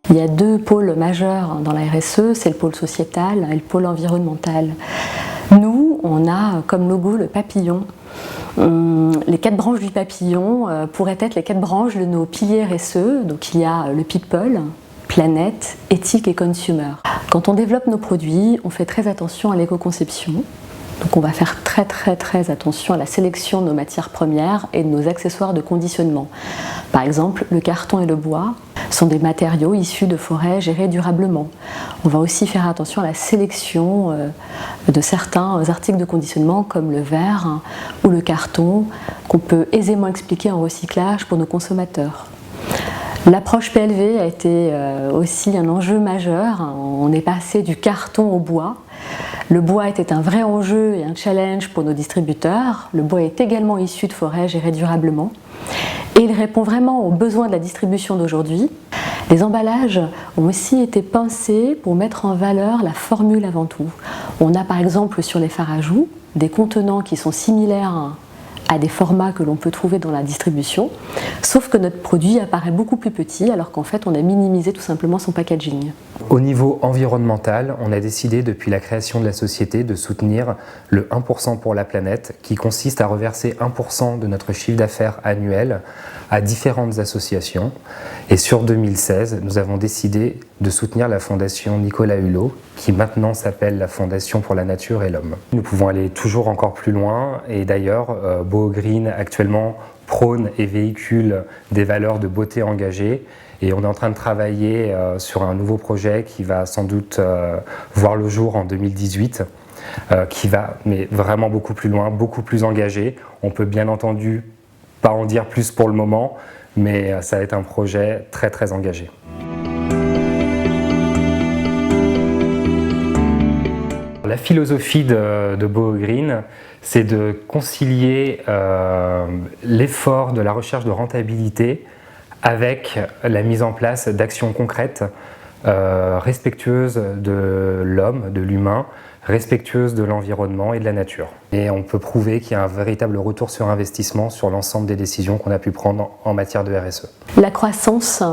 Il y a deux pôles majeurs dans la RSE, c'est le pôle sociétal et le pôle environnemental. Nous, on a comme logo le papillon. Les 4 branches du papillon pourraient être les 4 branches de nos piliers RSE. Donc il y a le people, planète, éthique et consumer. Quand on développe nos produits, on fait très attention à l'éco-conception. Donc on va faire très attention à la sélection de nos matières premières et de nos accessoires de conditionnement. Par exemple, le carton et le bois sont des matériaux issus de forêts gérées durablement. On va aussi faire attention à la sélection de certains articles de conditionnement comme le verre ou le carton qu'on peut aisément expliquer en recyclage pour nos consommateurs. L'approche PLV a été aussi un enjeu majeur. On est passé du carton au bois. Le bois était un vrai enjeu et un challenge pour nos distributeurs. Le bois est également issu de forêts gérées durablement. Et il répond vraiment aux besoins de la distribution d'aujourd'hui. Les emballages ont aussi été pensés pour mettre en valeur la formule avant tout. On a par exemple sur les fards à joues des contenants qui sont similaires à des formats que l'on peut trouver dans la distribution, sauf que notre produit apparaît beaucoup plus petit alors qu'en fait on a minimisé tout simplement son packaging. Au niveau environnemental, on a décidé depuis la création de la société de soutenir le 1% pour la planète qui consiste à reverser 1% de notre chiffre d'affaires annuel à différentes associations. Et sur 2016, nous avons décidé de soutenir la fondation Nicolas Hulot qui maintenant s'appelle la Fondation pour la Nature et l'Homme. Nous pouvons aller toujours encore plus loin et d'ailleurs BoGreen actuellement prône et véhicule des valeurs de beauté engagée. Et on est en train de travailler sur un nouveau projet qui va sans doute voir le jour en 2018, qui va mais vraiment beaucoup plus loin, beaucoup plus engagé. On peut bien entendu pas en dire plus pour le moment, mais ça va être un projet très engagé. La philosophie de BoGreen, c'est de concilier l'effort de la recherche de rentabilité avec la mise en place d'actions concrètes, respectueuses de l'homme, de l'humain, respectueuses de l'environnement et de la nature. Et on peut prouver qu'il y a un véritable retour sur investissement sur l'ensemble des décisions qu'on a pu prendre en matière de RSE. La croissance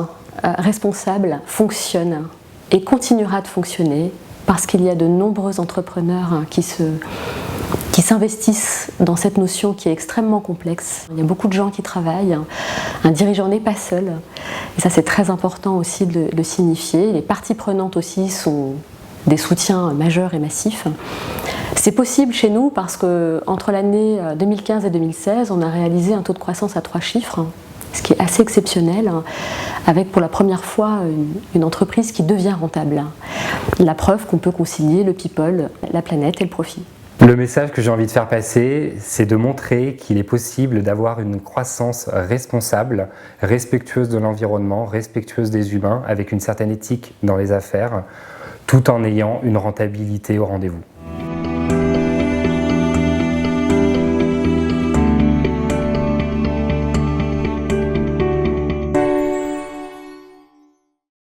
responsable fonctionne et continuera de fonctionner parce qu'il y a de nombreux entrepreneurs qui s'investissent dans cette notion qui est extrêmement complexe. Il y a beaucoup de gens qui travaillent, un dirigeant n'est pas seul, et ça c'est très important aussi de le signifier. Les parties prenantes aussi sont des soutiens majeurs et massifs. C'est possible chez nous parce qu'entre l'année 2015 et 2016, on a réalisé un taux de croissance à 3 chiffres, ce qui est assez exceptionnel, avec pour la première fois une entreprise qui devient rentable. La preuve qu'on peut concilier le people, la planète et le profit. Le message que j'ai envie de faire passer, c'est de montrer qu'il est possible d'avoir une croissance responsable, respectueuse de l'environnement, respectueuse des humains, avec une certaine éthique dans les affaires, tout en ayant une rentabilité au rendez-vous.